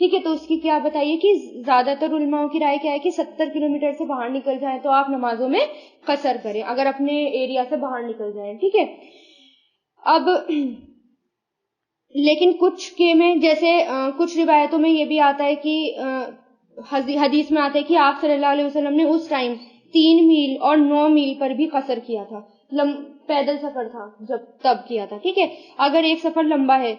ٹھیک ہے. تو اس کی کیا بتائیے کہ زیادہ تر علماء کی رائے کیا ہے کہ 70 کلومیٹر سے باہر نکل جائیں تو آپ نمازوں میں قصر کریں اگر اپنے ایریا سے باہر نکل جائیں. ٹھیک ہے. اب لیکن کچھ کے میں جیسے کچھ روایتوں میں یہ بھی آتا ہے کہ حدیث میں آتا ہے کہ آپ صلی اللہ علیہ وسلم نے اس ٹائم 3 میل اور 9 میل پر بھی قصر کیا تھا. پیدل سفر تھا جب تب کیا تھا. ٹھیک ہے. اگر ایک سفر لمبا ہے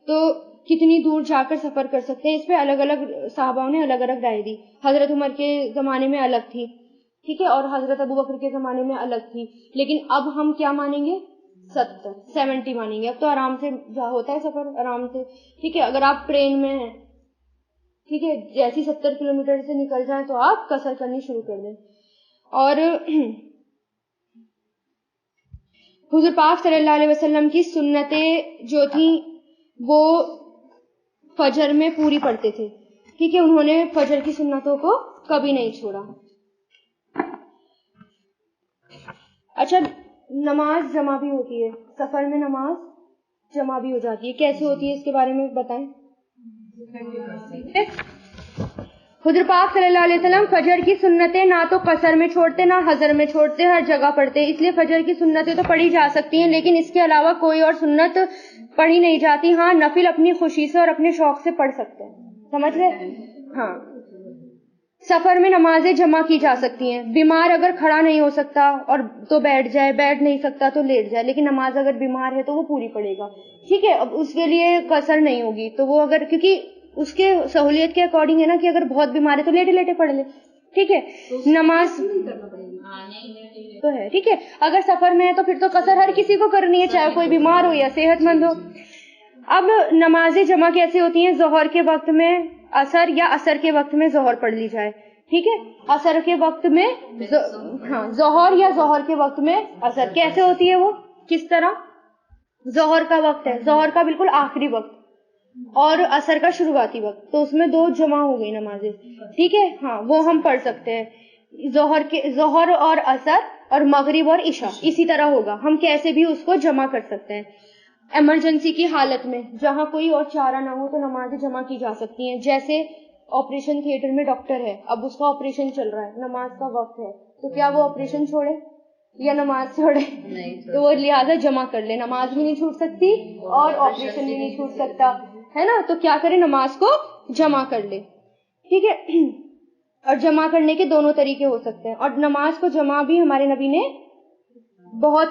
تو کتنی دور جا کر سفر کر سکتے ہیں, اس پہ الگ الگ صحابہ نے الگ الگ رائے دی. حضرت عمر کے زمانے میں الگ تھی, ٹھیک ہے, اور حضرت ابو بکر کے زمانے میں الگ تھی. لیکن اب ہم کیا مانیں گے, 70 مانیں گے. اب تو آرام سے ہوتا ہے سفر آرام سے. ٹھیک ہے. اگر آپ ٹرین میں ہیں, ٹھیک ہے, جیسی 70 کلومیٹر سے نکل جائیں تو آپ قصر کرنی شروع کر دیں. اور حضور پاک صلی اللہ علیہ وسلم کی سنتیں جو تھیں وہ فجر میں پوری پڑھتے تھے. ٹھیک ہے. انہوں نے فجر کی سنتوں کو کبھی نہیں چھوڑا. اچھا, نماز جمع بھی ہوتی ہے سفر میں, نماز جمع بھی ہو جاتی ہے. کیسے ہوتی ہے اس کے بارے میں بتائیں. حضور پاک صلی اللہ علیہ وسلم فجر کی سنتیں نہ تو قصر میں چھوڑتے نہ حضر میں چھوڑتے, ہر جگہ پڑھتے. اس لیے فجر کی سنتیں تو پڑھی جا سکتی ہیں لیکن اس کے علاوہ کوئی اور سنت پڑھی نہیں جاتی. ہاں, نفل اپنی خوشی سے اور اپنے شوق سے پڑھ سکتے ہیں. سمجھ گئے. ہاں, سفر میں نمازیں جمع کی جا سکتی ہیں. بیمار اگر کھڑا نہیں ہو سکتا اور تو بیٹھ جائے, بیٹھ نہیں سکتا تو لیٹ جائے, لیکن نماز اگر بیمار ہے تو وہ پوری پڑے گا. ٹھیک ہے. اب اس کے لیے قصر نہیں ہوگی تو وہ اگر, کیونکہ اس کے سہولیت کے اکارڈنگ ہے نا کہ اگر بہت بیمار ہے تو لیٹے لیٹے پڑھ لے. ٹھیک ہے. نماز تو ہے. ٹھیک ہے. اگر سفر میں ہے تو پھر تو قصر ہر کسی کو کرنی ہے, چاہے کوئی بیمار ہو یا صحت مند ہو. اب نمازیں جمع کیسے ہوتی ہیں. ظہر کے وقت میں عصر یا عصر کے وقت میں ظہر پڑھ لی جائے. ٹھیک ہے. عصر کے وقت میں ہاں ظہر یا ظہر کے وقت میں عصر. کیسے ہوتی ہے وہ, کس طرح. ظہر کا وقت ہے, ظہر کا بالکل آخری وقت, اور عصر کا شروعاتی وقت, تو اس میں 2 جمع ہو گئی نمازیں. ٹھیک ہے. ہاں, وہ ہم پڑھ سکتے ہیں. ظہر اور عصر اور مغرب اور عشاء اسی طرح ہوگا. ہم کیسے بھی اس کو جمع کر سکتے ہیں. ایمرجنسی کی حالت میں جہاں کوئی اور چارہ نہ ہو تو نمازیں جمع کی جا سکتی ہیں. جیسے آپریشن تھیٹر میں ڈاکٹر ہے, اب اس کا آپریشن چل رہا ہے, نماز کا وقت ہے, تو کیا وہ آپریشن چھوڑے یا نماز چھوڑے؟ تو وہ لہٰذا جمع کر لے. نماز بھی نہیں چھوٹ سکتی اور آپریشن بھی نہیں چھوٹ سکتا ہے نا, تو کیا کرے, نماز کو جمع کر لے. ٹھیک ہے. اور جمع کرنے کے دونوں طریقے ہو سکتے ہیں, اور نماز کو جمع بھی ہمارے نبی نے بہت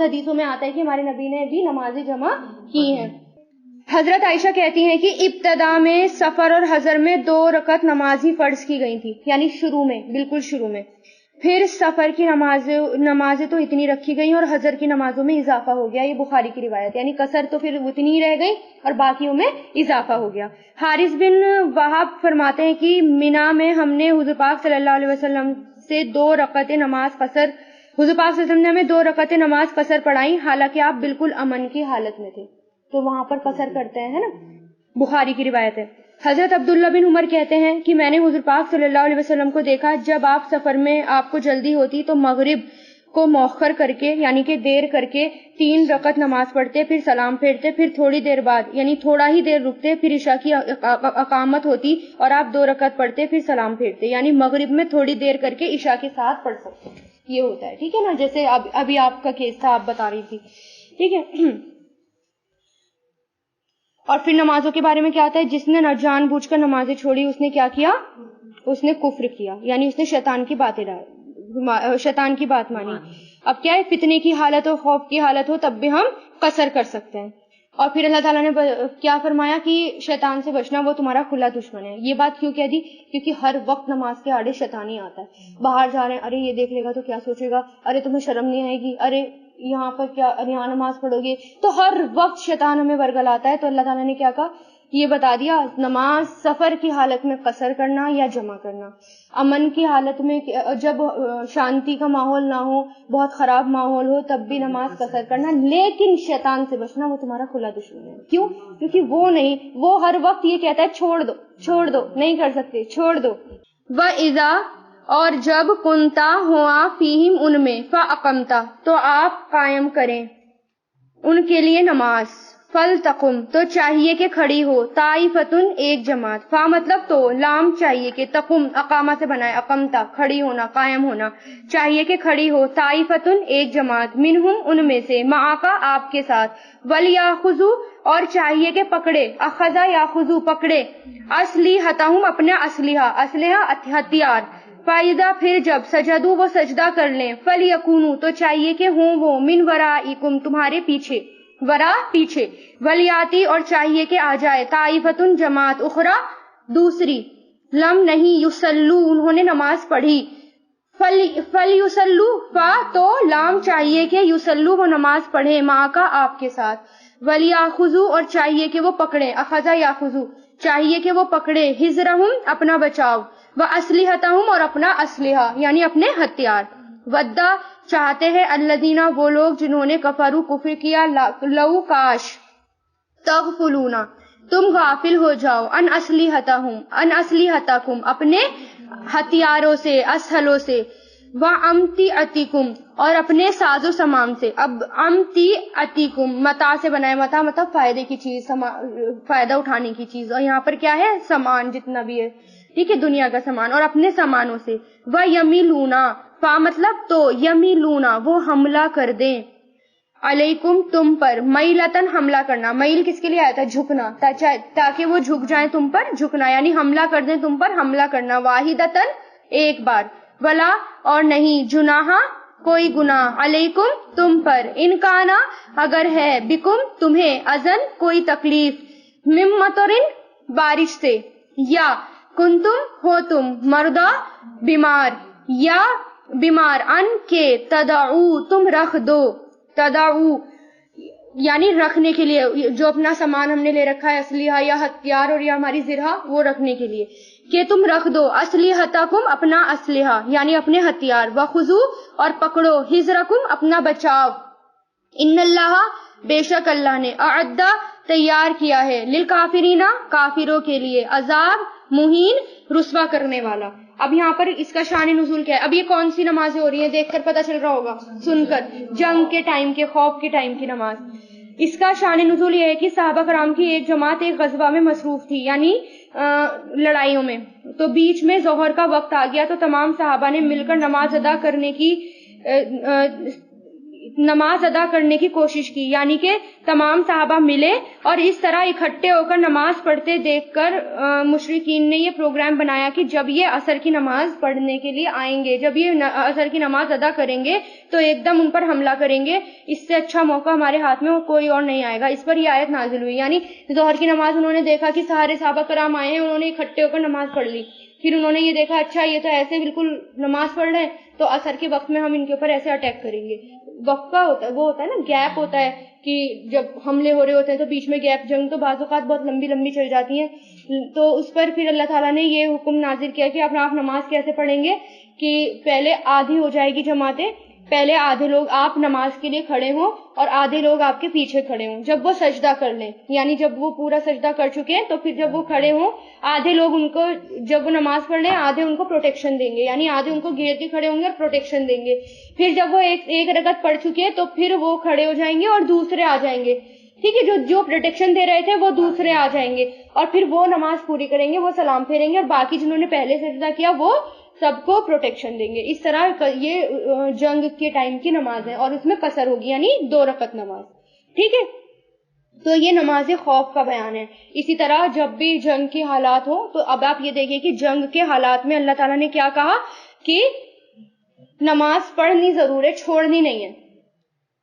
حدیثوں میں آتا ہے کہ ہمارے نبی نے بھی نمازیں جمع کی ہیں. حضرت عائشہ کہتی ہیں کہ ابتدا میں سفر اور حضر میں 2 رکعت نماز ہی فرض کی گئی تھی, یعنی شروع میں, بالکل شروع میں. پھر سفر کی نمازیں تو اتنی رکھی گئی اور حضر کی نمازوں میں اضافہ ہو گیا. یہ بخاری کی روایت, یعنی قصر تو پھر اتنی ہی رہ گئی اور باقیوں میں اضافہ ہو گیا. حارث بن وہاب فرماتے ہیں کہ مینا میں ہم نے حضور پاک صلی اللہ علیہ وسلم سے 2 رکعت نماز قصر حضور پاک صلی اللہ علیہ وسلم نے ہمیں 2 رکعت نماز قصر پڑھائی, حالانکہ آپ بالکل امن کی حالت میں تھے. تو وہاں پر قصر کرتے ہیں نا, بخاری کی روایت ہے. حضرت عبداللہ بن عمر کہتے ہیں کہ میں نے حضور پاک صلی اللہ علیہ وسلم کو دیکھا, جب آپ سفر میں آپ کو جلدی ہوتی تو مغرب کو مؤخر کر کے, یعنی کہ دیر کر کے 3 رکعت نماز پڑھتے, پھر سلام پھیرتے, پھر تھوڑی دیر بعد یعنی تھوڑا ہی دیر رکتے, پھر عشاء کی اقامت ہوتی اور آپ 2 رکعت پڑھتے, پھر سلام پھیرتے, یعنی مغرب میں تھوڑی دیر کر کے عشاء کے ساتھ پڑھ سکتے. یہ ہوتا ہے. ٹھیک ہے نا, جیسے ابھی آپ کا کیس تھا, آپ بتا رہی تھی. ٹھیک ہے. اور پھر نمازوں کے بارے میں کیا آتا ہے, جس نے نہ جان بوجھ کر نمازیں چھوڑی اس نے کیا کیا, اس نے کفر کیا, یعنی اس نے شیطان کی بات مانی. اب کیا ہے, فتنے کی حالت ہو, خوف کی حالت ہو, تب بھی ہم قصر کر سکتے ہیں. اور پھر اللہ تعالیٰ نے کیا فرمایا کہ شیطان سے بچنا, وہ تمہارا کھلا دشمن ہے. یہ بات کیوں کہہ دی, کیونکہ ہر وقت نماز کے آڑے شیطان ہی آتا ہے. باہر جا رہے ہیں, ارے یہ دیکھ لے گا تو کیا سوچے گا, ارے تمہیں شرم نہیں آئے گی, ارے یہاں پر کیا, یہاں نماز پڑھو گے, تو ہر وقت شیطان ہمیں ورگلاتا ہے. تو اللہ تعالیٰ نے کیا کہا, یہ بتا دیا, نماز سفر کی حالت میں قصر کرنا یا جمع کرنا, امن کی حالت میں جب شانتی کا ماحول نہ ہو, بہت خراب ماحول ہو, تب بھی نماز قصر کرنا, لیکن شیطان سے بچنا, وہ تمہارا کھلا دشمن ہے. کیوں؟ کیونکہ وہ ہر وقت یہ کہتا ہے چھوڑ دو, نہیں کر سکتے, چھوڑ دو. وَإِذَا, اور جب کنتا ہوا فیہم, ان میں, فَأَقَمْتَ, تو آپ قائم کریں ان کے لیے نماز, فلتقم تو چاہیے کہ کھڑی ہو، طائفتن ایک جماعت، فا مطلب تو، لام چاہیے کہ، تقم اقامہ سے بنائے، اقمتا کھڑی ہونا، قائم ہونا، چاہیے کہ کھڑی ہو، طائفتن ایک جماعت، منہم ان میں سے، معاقا آپ کے ساتھ، ولیاخذو اور چاہیے کہ پکڑے، اخذا یاخذو پکڑے، اسلحتہم اپنا اسلحہ ہتھیار، فائدہ پھر جب، سجدو وہ سجدہ کر لیں، فلیکونو تو چاہیے کہ ہوں وہ، من ورائکم تمہارے پیچھے، ورا پیچھے، ولیاتی اور چاہیے کہ آ جائے، طائفتن جماعت، اخرى دوسری، لم نہیں، یصلو انہوں نے نماز پڑھی، فلیصلو فا تو لام چاہیے کہ، یصلو وہ نماز پڑھے، ماں کا آپ کے ساتھ، ولیاخذو اور چاہیے کہ وہ پکڑے، اخذا یاخذو چاہیے کہ وہ پکڑے، حذرہم اپنا بچاؤ، واسلحتہم اور اپنا اسلحہ یعنی اپنے ہتھیار، ودا چاہتے ہیں، الذین وہ لوگ جنہوں نے کفروا کفر کیا، لو کاش، تغفلون تم غافل ہو جاؤ، ان اسلحتکم اپنے ہتھیاروں سے، اسلحوں سے، وامتعتکم اور اپنے ساز و سامان سے، اب امتعتکم متاع سے بنائے، متاع مطلب فائدے کی چیز، فائدہ اٹھانے کی چیز، اور یہاں پر کیا ہے، سامان جتنا بھی ہے، ٹھیک ہے، دنیا کا سامان، اور اپنے سامانوں سے، وَيَمِلُونَ فا مطلب تو، یمیلون وہ حملہ کر دیں، علیکم تم پر، میلتن حملہ کرنا، میل کس کے لیے آیا تھا، جھکنا، تاکہ وہ جھک جائیں تم پر، جھکنا یعنی حملہ کر دیں تم پر، حملہ کرنا، واحدتن ایک بار، ولا اور نہیں، جناح کوئی گناہ، علیکم تم پر، انکانا اگر ہے، بکم تمہیں، اذن کوئی تکلیف، من مطرن بارش سے، یا کنتم ہو تم، مردا بیمار، یا بیمار، ان کے، تدعو تم رکھ دو، تدعو یعنی رکھنے کے لیے، جو اپنا سامان ہم نے لے رکھا ہے، اسلحہ یا ہتھیار اور یا ہماری زرہ، وہ رکھنے کے لیے، کہ تم رکھ دو، اسلحتکم اپنا اسلحہ یعنی اپنے ہتھیار، وخذو اور پکڑو، حذرکم اپنا بچاؤ، ان اللہ بے شک اللہ نے، اعدہ تیار کیا ہے، للکافرین کافروں کے لیے، عذاب مہین رسوا کرنے والا۔ اب یہاں پر اس کا شان نزول کیا ہے، اب یہ کون سی نمازیں ہو رہی ہیں، دیکھ کر پتہ چل رہا ہوگا، سن کر، جنگ کے ٹائم کے، خوف کے ٹائم کی نماز۔ اس کا شان نزول یہ ہے کہ صحابہ کرام کی ایک جماعت ایک غزوہ میں مصروف تھی، یعنی لڑائیوں میں، تو بیچ میں ظہر کا وقت آ گیا، تو تمام صحابہ نے مل کر نماز ادا کرنے کی کوشش کی، یعنی کہ تمام صحابہ ملے اور اس طرح اکٹھے ہو کر نماز پڑھتے دیکھ کر مشرکین نے یہ پروگرام بنایا کہ جب یہ عصر کی نماز پڑھنے کے لیے آئیں گے، جب یہ عصر کی نماز ادا کریں گے تو ایک دم ان پر حملہ کریں گے، اس سے اچھا موقع ہمارے ہاتھ میں کوئی اور نہیں آئے گا۔ اس پر یہ آیت نازل ہوئی، یعنی ظہر کی نماز انہوں نے دیکھا کہ سارے صحابہ کرام آئے ہیں، انہوں نے اکٹھے ہو کر نماز پڑھ لی، پھر انہوں نے یہ دیکھا اچھا یہ تو ایسے بالکل نماز پڑھ رہے ہیں، تو عصر کے وقت میں ہم ان کے اوپر ایسے اٹیک کریں گے۔ وقفہ ہوتا ہے، وہ ہوتا ہے نا، گیپ ہوتا ہے کہ جب حملے ہو رہے ہوتے ہیں تو بیچ میں گیپ، جنگ تو بعض اوقات بہت لمبی لمبی چل جاتی ہیں، تو اس پر پھر اللہ تعالیٰ نے یہ حکم نازل کیا کہ آپ نماز کیسے پڑھیں گے کہ پہلے آدھی ہو جائے گی جماعتیں، پہلے آدھے لوگ آپ نماز کے لیے کھڑے ہوں اور آدھے لوگ آپ کے پیچھے کھڑے ہوں، جب وہ سجدہ کر لیں، یعنی جب وہ پورا سجدہ کر چکے ہیں تو پھر جب وہ کھڑے ہوں، آدھے لوگ ان کو، جب وہ نماز پڑھ لیں آدھے ان کو پروٹیکشن دیں گے، یعنی آدھے ان کو گھیر کے کھڑے ہوں گے اور پروٹیکشن دیں گے، پھر جب وہ ایک رکعت پڑھ چکے تو پھر وہ کھڑے ہو جائیں گے اور دوسرے آ جائیں گے، ٹھیک ہے، جو پروٹیکشن دے رہے تھے وہ دوسرے آ جائیں گے اور پھر وہ نماز پوری کریں گے، وہ سلام پھیریں گے اور باقی جنہوں نے پہلے سجدہ کیا وہ سب کو پروٹیکشن دیں گے۔ اس طرح یہ جنگ کے ٹائم کی نماز ہے اور اس میں قصر ہوگی، یعنی 2 رکعت نماز، ٹھیک ہے، تو یہ نماز خوف کا بیان ہے۔ اسی طرح جب بھی جنگ کے حالات ہو تو اب آپ یہ دیکھیں کہ جنگ کے حالات میں اللہ تعالیٰ نے کیا کہا کہ نماز پڑھنی ضرور ہے، چھوڑنی نہیں ہے۔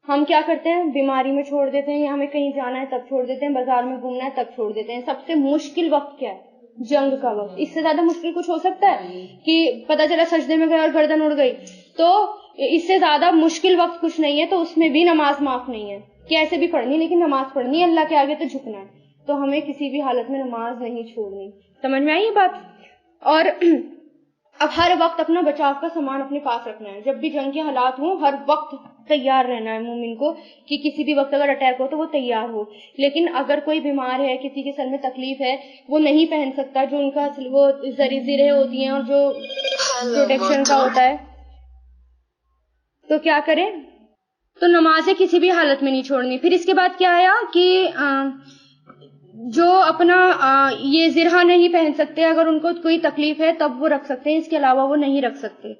ہم کیا کرتے ہیں، بیماری میں چھوڑ دیتے ہیں، یا ہمیں کہیں جانا ہے تب چھوڑ دیتے ہیں، بازار میں گھومنا ہے تب چھوڑ دیتے ہیں۔ سب سے مشکل وقت کیا ہے، جنگ کا وقت۔ اس سے زیادہ مشکل کچھ ہو سکتا ہے کہ پتہ چلا سجدے میں گئے اور گردن اڑ گئی، تو اس سے زیادہ مشکل وقت کچھ نہیں ہے، تو اس میں بھی نماز معاف نہیں ہے، کیسے بھی پڑھنی، لیکن نماز پڑھنی ہے، اللہ کے آگے تو جھکنا ہے، تو ہمیں کسی بھی حالت میں نماز نہیں چھوڑنی۔ سمجھ میں آئی یہ بات؟ اور اب ہر وقت اپنا بچاؤ کا سامان اپنے پاس رکھنا ہے، جب بھی جنگ کے حالات ہوں ہر وقت تیار رہنا ہے مومن کو کہ کسی بھی وقت اگر اٹیک ہو تو وہ تیار ہو۔ لیکن اگر کوئی بیمار ہے، کسی کے سر میں تکلیف ہے، وہ نہیں پہن سکتا جو ان کا وہ زرہیں ہوتی ہیں اور جو پروٹیکشن کا ہوتا ہے، تو کیا کریں؟ تو نمازیں کسی بھی حالت میں نہیں چھوڑنی. پھر اس کے بعد کیا آیا کہ جو اپنا یہ زرہ نہیں پہن سکتے، اگر ان کو کوئی تکلیف ہے تب وہ رکھ سکتے ہیں، اس کے علاوہ وہ نہیں رکھ سکتے.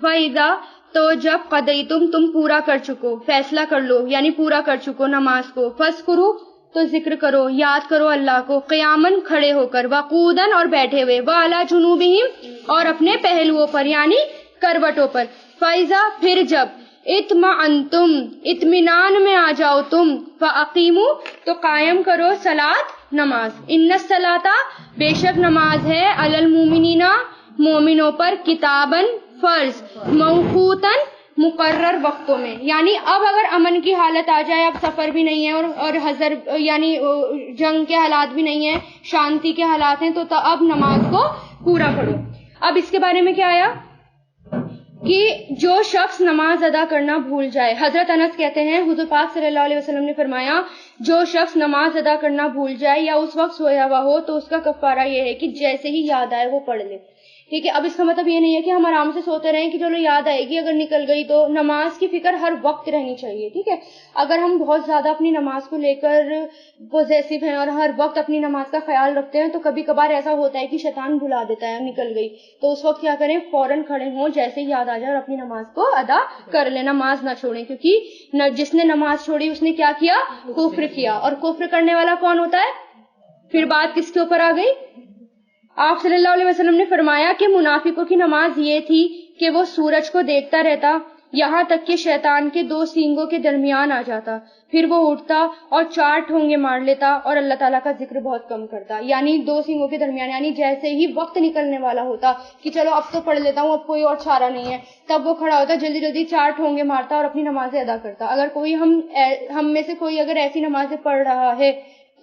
فَإِذَا تو جب قَضَيْتُمْ تم پورا کر چکو، فیصلہ کر لو یعنی پورا کر چکو نماز کو، فَاذْكُرُوا تو ذکر کرو، یاد کرو اللہ کو، قیاماً کھڑے ہو کر، وقوداً اور بیٹھے ہوئے، وعلی جنوبہم اور اپنے پہلوؤں پر یعنی کروٹوں پر. فَإِذَا پھر جب اطمأنتم اطمینان میں آ جاؤ تم، فَأَقِیمُوا تو قائم کرو صلاۃ نماز. ان الصلاۃ بے شک نماز ہے، علی المؤمنین مومنوں پر، کتاباً فرض، موقوتاً مقرر وقتوں میں. یعنی اب اگر امن کی حالت آ جائے، اب سفر بھی نہیں ہے اور حضر یعنی جنگ کے حالات بھی نہیں ہیں، شانتی کے حالات ہیں، تو اب نماز کو پورا کرو. اب اس کے بارے میں کیا آیا کہ جو شخص نماز ادا کرنا بھول جائے، حضرت انس کہتے ہیں حضور پاک صلی اللہ علیہ وسلم نے فرمایا جو شخص نماز ادا کرنا بھول جائے یا اس وقت سویا ہوا ہو تو اس کا کفارہ یہ ہے کہ جیسے ہی یاد آئے وہ پڑھ لے. ٹھیک ہے. اب اس کا مطلب یہ نہیں ہے کہ ہم آرام سے سوتے رہیں کہ چلو یاد آئے گی اگر نکل گئی تو. نماز کی فکر ہر وقت رہنی چاہیے. ٹھیک ہے. اگر ہم بہت زیادہ اپنی نماز کو لے کر پوزیسو ہیں اور ہر وقت اپنی نماز کا خیال رکھتے ہیں تو کبھی کبھار ایسا ہوتا ہے کہ شیطان بھلا دیتا ہے نکل گئی، تو اس وقت کیا کریں، فوراً کھڑے ہوں جیسے ہی یاد آ جائے اور اپنی نماز کو ادا کر لیں، نماز نہ چھوڑیں. کیونکہ جس نے نماز چھوڑی اس نے کیا کیا، کفر کیا. اور کفر کرنے والا کون ہوتا ہے؟ پھر بات کس کے اوپر آ گئی؟ آپ صلی اللہ علیہ وسلم نے فرمایا کہ منافقوں کی نماز یہ تھی کہ وہ سورج کو دیکھتا رہتا یہاں تک کہ شیطان کے دو سینگوں کے درمیان آ جاتا، پھر وہ اٹھتا اور 4 ٹھونگے مار لیتا اور اللہ تعالیٰ کا ذکر بہت کم کرتا. یعنی 2 سینگوں کے درمیان، یعنی جیسے ہی وقت نکلنے والا ہوتا کہ چلو اب تو پڑھ لیتا ہوں، اب کوئی اور چارہ نہیں ہے، تب وہ کھڑا ہوتا، جلدی جلدی 4 ٹھونگے مارتا اور اپنی نمازیں ادا کرتا. اگر کوئی ہم میں سے کوئی اگر ایسی نمازیں پڑھ رہا ہے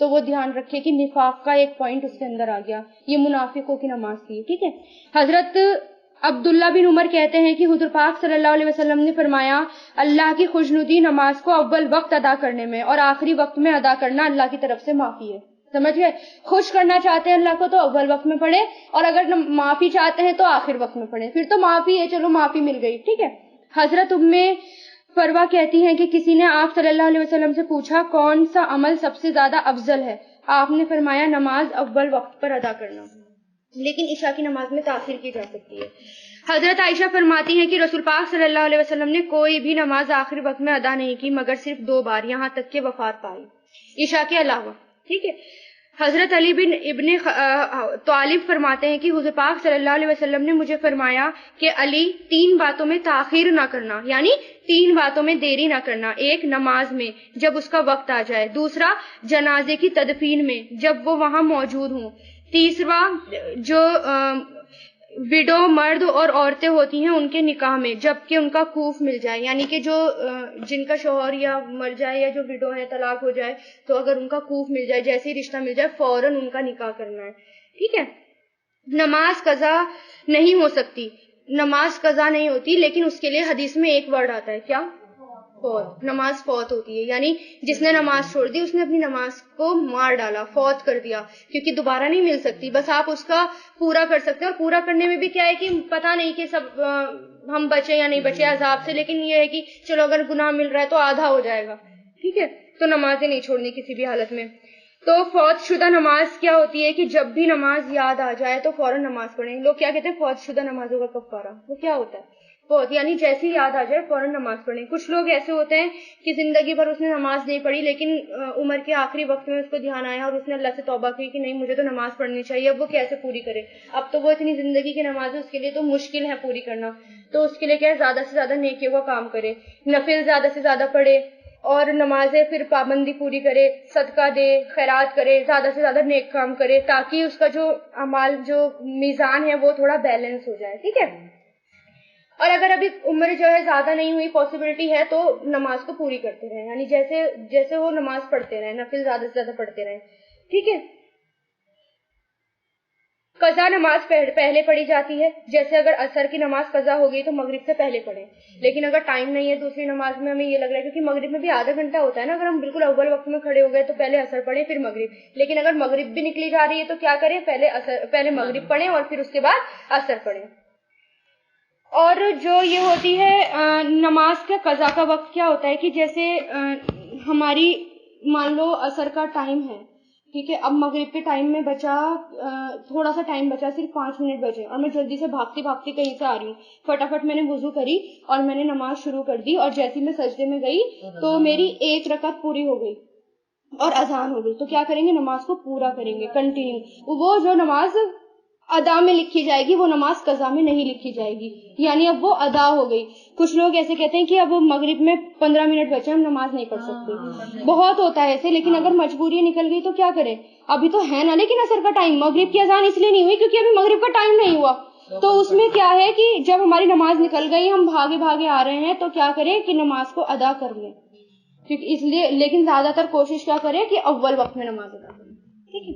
تو وہ دھیان رکھے کہ نفاق کا ایک پوائنٹ اس کے اندر آ گیا، یہ منافقوں کی نماز تھی. ٹھیک ہے. حضرت عبداللہ بن عمر کہتے ہیں کہ حضور پاک صلی اللہ علیہ وسلم نے فرمایا اللہ کی خوشنودی نماز کو اول وقت ادا کرنے میں اور آخری وقت میں ادا کرنا اللہ کی طرف سے معافی ہے. سمجھ گئے؟ خوش کرنا چاہتے ہیں اللہ کو تو اول وقت میں پڑھے، اور اگر معافی چاہتے ہیں تو آخر وقت میں پڑھے. پھر تو معافی ہے، چلو معافی مل گئی. ٹھیک ہے. حضرت فروا کہتی ہیں کہ کسی نے آپ صلی اللہ علیہ وسلم سے پوچھا کون سا عمل سب سے زیادہ افضل ہے؟ آپ نے فرمایا نماز اول وقت پر ادا کرنا، لیکن عشاء کی نماز میں تاخیر کی جا سکتی ہے. حضرت عائشہ فرماتی ہیں کہ رسول پاک صلی اللہ علیہ وسلم نے کوئی بھی نماز آخری وقت میں ادا نہیں کی مگر صرف 2 بار، یہاں تک کہ وفات پائی، عشاء کے علاوہ. ٹھیک ہے. حضرت علی بن ابن طالب فرماتے ہیں کہ حضور پاک صلی اللہ علیہ وسلم نے مجھے فرمایا کہ علی 3 باتوں میں تاخیر نہ کرنا، یعنی 3 باتوں میں دیری نہ کرنا. 1 نماز میں جب اس کا وقت آ جائے، 2 جنازے کی تدفین میں جب وہ وہاں موجود ہوں، 3 جو وڈو مرد اور عورتیں ہوتی ہیں ان کے نکاح میں جبکہ ان کا کوف مل جائے، یعنی کہ جو جن کا شوہر یا مر جائے یا جو وڈو ہے طلاق ہو جائے تو اگر ان کا کوف مل جائے، جیسے ہی رشتہ مل جائے فوراً ان کا نکاح کرنا ہے. ٹھیک ہے. نماز قضا نہیں ہو سکتی، نماز قضا نہیں ہوتی، لیکن اس کے لیے حدیث میں ایک ورڈ آتا ہے، کیا؟ فوت. نماز فوت ہوتی ہے، یعنی جس نے نماز چھوڑ دی اس نے اپنی نماز کو مار ڈالا، فوت کر دیا، کیونکہ دوبارہ نہیں مل سکتی. بس آپ اس کا پورا کر سکتے ہیں، اور پورا کرنے میں بھی کیا ہے کہ پتہ نہیں کہ سب ہم بچے یا نہیں بچے عذاب سے، لیکن یہ ہے کہ چلو اگر گناہ مل رہا ہے تو آدھا ہو جائے گا. ٹھیک ہے. تو نمازیں نہیں چھوڑنی کسی بھی حالت میں. تو فوت شدہ نماز کیا ہوتی ہے کہ جب بھی نماز یاد آ جائے تو فوراً نماز پڑھیں. لوگ کیا کہتے ہیں فوت شدہ نمازوں کا کفارہ، وہ کیا ہوتا ہے؟ فوت یعنی جیسے ہی یاد آ جائے فوراً نماز پڑھیں. کچھ لوگ ایسے ہوتے ہیں کہ زندگی بھر اس نے نماز نہیں پڑھی، لیکن عمر کے آخری وقت میں اس کو دھیان آیا اور اس نے اللہ سے توبہ کی کہ نہیں مجھے تو نماز پڑھنی چاہیے. اب وہ کیسے پوری کرے؟ اب تو وہ اتنی زندگی کی نماز ہے اس کے لیے تو مشکل ہے پوری کرنا. تو اس کے لیے کیا ہے، زیادہ سے زیادہ نیکیوں کا کام کرے، نفل زیادہ سے زیادہ پڑھے اور نمازیں پھر پابندی پوری کرے، صدقہ دے، خیرات کرے، زیادہ سے زیادہ نیک کام کرے، تاکہ اس کا جو اعمال جو میزان ہے وہ تھوڑا بیلنس ہو جائے. ٹھیک ہے. اور اگر ابھی عمر جو ہے زیادہ نہیں ہوئی، پاسبلٹی ہے، تو نماز کو پوری کرتے رہیں، یعنی جیسے وہ نماز پڑھتے رہیں، نفل زیادہ سے زیادہ پڑھتے رہیں. ٹھیک ہے. قضا نماز پہلے پڑھی جاتی ہے، جیسے اگر عصر کی نماز قضا ہو گئی تو مغرب سے پہلے پڑھیں. لیکن اگر ٹائم نہیں ہے دوسری نماز میں، ہمیں یہ لگ رہا ہے کیونکہ مغرب میں بھی آدھا گھنٹہ ہوتا ہے نا، اگر ہم بالکل اول وقت میں کھڑے ہو گئے تو پہلے عصر پڑھیں پھر مغرب. لیکن اگر مغرب بھی نکلی جا رہی ہے تو کیا کریں، پہلے مغرب پڑھیں اور پھر اس کے بعد عصر پڑھیں. اور جو یہ ہوتی ہے نماز کا قضا کا وقت کیا ہوتا ہے کہ جیسے ہماری مان لو عصر کا ٹائم ہے، ٹھیک ہے، اب مغرب کے ٹائم میں بچا تھوڑا سا ٹائم بچا، صرف 5 منٹ بچے، اور میں جلدی سے بھاگتی بھاگتی کہیں سے آ رہی ہوں، فٹافٹ میں نے وضو کری اور میں نے نماز شروع کر دی، اور جیسے میں سجدے میں گئی تو میری 1 رکعت پوری ہو گئی اور اذان ہو گئی، تو کیا کریں گے؟ نماز کو پورا کریں گے کنٹینیو. وہ جو نماز ادا میں لکھی جائے گی وہ نماز قضا میں نہیں لکھی جائے گی، یعنی اب وہ ادا ہو گئی. کچھ لوگ ایسے کہتے ہیں کہ اب مغرب میں 15 منٹ بچے ہم نماز نہیں پڑھ سکتے، بہت ہوتا ہے ایسے، لیکن اگر مجبوری نکل گئی تو کیا کریں؟ ابھی تو ہے نا، لیکن عصر کا ٹائم، مغرب کی اذان اس لیے نہیں ہوئی کیونکہ ابھی مغرب کا ٹائم نہیں ہوا، تو اس میں کیا ہے کہ جب ہماری نماز نکل گئی، ہم بھاگے بھاگے آ رہے ہیں، تو کیا کریں کہ نماز کو ادا کر لیں، کیونکہ اس لیے، لیکن زیادہ تر کوشش کیا کریں کہ اول وقت میں نماز ادا کریں. ٹھیک ہے.